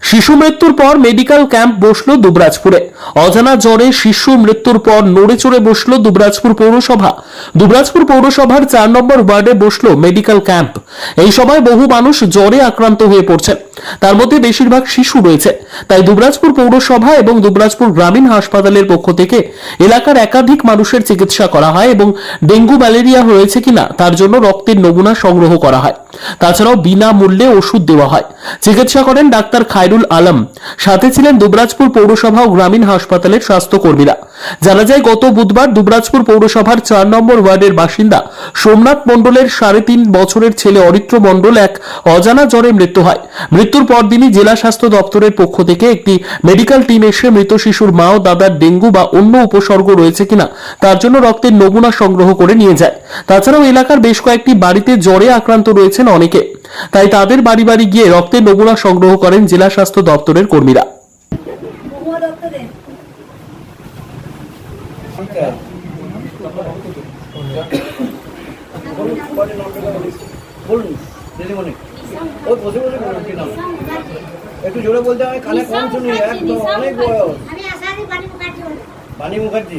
শিশু মৃত্যুর পর মেডিকেল ক্যাম্প বসলো দুবরাজপুরে। অজানা জ্বরে শিশু মৃত্যুর পর নড়ে চড়ে বসলো দুবরাজপুর পৌরসভা। দুবরাজপুর পৌরসভার 4 নম্বর ওয়ার্ডে বসলো মেডিকেল ক্যাম্প। এই সময় বহু মানুষ জ্বরে আক্রান্ত হয়ে পড়ছেন, তার মধ্যে বেশিরভাগ শিশু রয়েছে। তাই দুবরাজপুর পৌরসভা এবং দুবরাজপুর গ্রামীণ হাসপাতালের পক্ষ থেকে এলাকার একাধিক মানুষের চিকিৎসা করা হয় এবং ডেঙ্গু ম্যালেরিয়া হয়েছে কিনা তার জন্য রক্তের নমুনা সংগ্রহ করা হয়। তাছাড়াও বিনামূল্যে ওষুধ দেওয়া হয়। চিকিৎসা করেন ডাক্তার খায়রুল আলম, সাথে ছিলেন দুবরাজপুর পৌরসভা ও গ্রামীণ হাসপাতালের স্বাস্থ্যকর্মীরা। জানা যায়, গত বুধবার দুবরাজপুর পৌরসভার 4 নম্বর ওয়ার্ডের বাসিন্দা সোমনাথ মণ্ডলের 3.5 বছরের ছেলে অরিত্র মণ্ডল এক অজানা জ্বরে মৃত্যু হয়। মৃত্যুর পরদিনই জেলা স্বাস্থ্য দপ্তরের পক্ষ থেকে একটি মেডিকেল টিম এসে মৃত শিশুর মা ও দাদার ডেঙ্গু বা অন্য উপসর্গ রয়েছে কিনা তার জন্য রক্তের নমুনা সংগ্রহ করে নিয়ে যায়। তাছাড়াও এলাকার বেশ কয়েকটি বাড়িতে জ্বরে আক্রান্ত রয়েছেন অনেকে, তাই তাদের বাড়ি বাড়ি গিয়ে রক্তের নমুনা সংগ্রহ করেন জেলা স্বাস্থ্য দপ্তরের কর্মীরা। একটু জোরে বলতে হয়, কানে কম শুনি, একদম অনেক বয়স। বাণী মুখার্জি।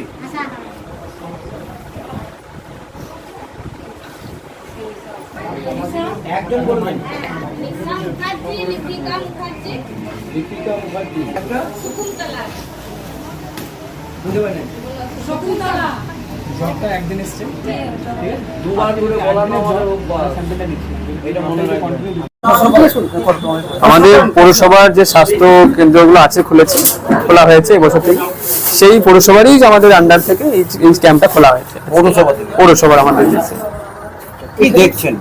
একজন বলবেন। দীপিকা মুখার্জি। একটা বুঝতে পারেন সবটা একদিন এসছে, দুবার করে বলানো এটা মনে রাখবেন। আমাদের পৌরসভার যে স্বাস্থ্য কেন্দ্রগুলো আছে খোলা হয়েছে এবছর থেকে, সেই পৌরসভারই আমাদের আন্ডার থেকে এই ক্যাম্পটা খোলা হয়েছে। পৌরসভার আমাদের কি দেখছেন?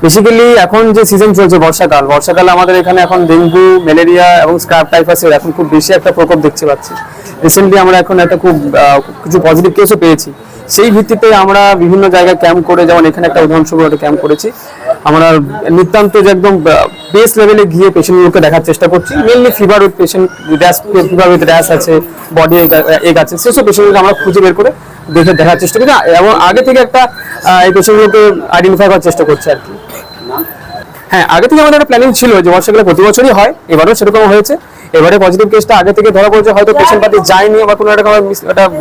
বেসিক্যালি এখন যে সিজন চলছে বর্ষাকালে আমাদের এখানে এখন ডেঙ্গু, ম্যালেরিয়া এবং স্ক্রাব টাইফাসের এখন খুব বেশি একটা প্রকোপ দেখতে পাচ্ছি। রিসেন্টলি আমরা এখন একটা খুব কিছু পজিটিভ কেসও পেয়েছি। সেই ভিত্তিতে আমরা বিভিন্ন জায়গায় ক্যাম্প করে, যেমন এখানে একটা উদাহরণস্বরূপ একটা ক্যাম্প করেছি। আমরা নিতান্ত যে একদম বেস লেভেলে গিয়ে পেশেন্টগুলোকে দেখার চেষ্টা করছি। Mainly fever with patient, fever with rash আছে, বডি এক আছে, সেসব পেশেন্টগুলো আমরা খুঁজে বের করে দেখার চেষ্টা করি এবং আগে থেকে একটা এই পেশেন্টগুলোকে আইডেন্টিফাই করার চেষ্টা করছি আর কি। হ্যাঁ, আগে থেকে আমাদের একটা প্ল্যানিং ছিল যে বর্ষাকালে প্রতি বছরই হয়, এবারেও সেরকম হয়েছে। এবারে পজিটিভ কেসটা আগে থেকে ধরা পড়েছে, হয়তো পেশেন্ট পাতি যায়নি বা কোনো একটা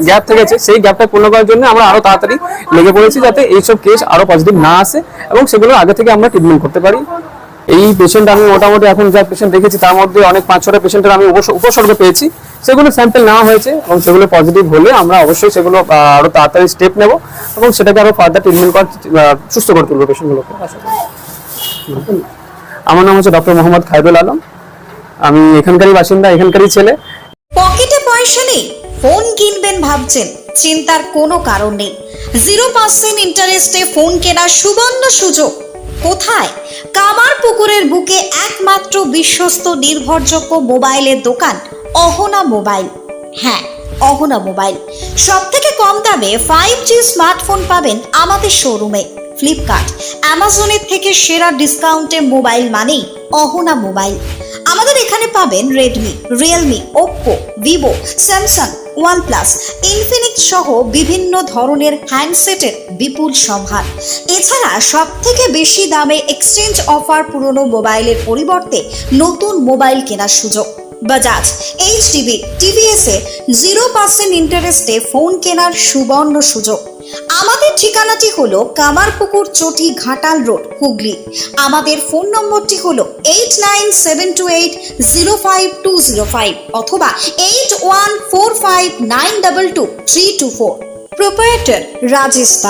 গ্যাপ থেকে গেছে, সেই গ্যাপটা পূর্ণ করার জন্য আমরা আরো তাড়াতাড়ি লেগে পড়েছি যাতে এইসব কেস আরো পজিটিভ না আসে এবং সেগুলো আগে থেকে আমরা ট্রিটমেন্ট করতে পারি। এই পেশেন্ট আমি মোটামুটি এখন যা পেশেন্ট দেখেছি তার মধ্যে অনেক 5-6টা পেশেন্টের আমি উপসর্গ পেয়েছি, সেগুলো স্যাম্পল নেওয়া হয়েছে এবং সেগুলো পজিটিভ হলে আমরা অবশ্যই সেগুলো আরো তাড়াতাড়ি স্টেপ নেব এবং সেটাকে আরো ফার্দার ট্রিটমেন্ট করে সুস্থ করে তুলবো পেশেন্টগুলোকে। আমার নাম হচ্ছে ডক্টর মোহাম্মদ খায়রুল আলম, আমি এখানকারই বাসিন্দা, এখানকারই ছেলে। পকেটে পয়সা নেই, ফোন কিনবেন ভাবছেন, চিন্তার কোনো কারণ নেই। 0% ইন্টারেস্টে ফোন কেনার সুবর্ণ সুযোগ। কোথায়? কামারপুকুরের বুকে একমাত্র বিশ্বস্ত নির্ভরযোগ্য মোবাইলের দোকান অহনা মোবাইল। হ্যাঁ, অহনা মোবাইল। সব থেকে কম দামে 5G স্মার্টফোন পাবেন আমাদের শোরুমে। ফ্লিপকার্ট, অ্যামাজনের থেকে সেরা ডিসকাউন্টে মোবাইল মানেই অহনা মোবাইল। আমাদের এখানে পাবেন Redmi, Realme, Oppo, Vivo, Samsung, OnePlus, Infinix সহ বিভিন্ন ধরনের হ্যান্ডসেটের বিপুল সম্ভার। এছাড়া সব থেকে বেশি দামে এক্সচেঞ্জ অফার, পুরনো মোবাইলের পরিবর্তে নতুন মোবাইল কেনার সুযোগ। বাজাজ, এইচডিবি, টিভিএস এ 0% ইন্টারেস্টে ফোন কেনার সুবর্ণ সুযোগ। আমাদের ঠিকানাটি হলো কামারপুকুর চটি, ঘাটাল রোড, হুগলি। আমাদের ফোন নম্বরটি হলো 8972805205 অথবা 8145922324। প্রোপ্রাইটার রাজেশ দা।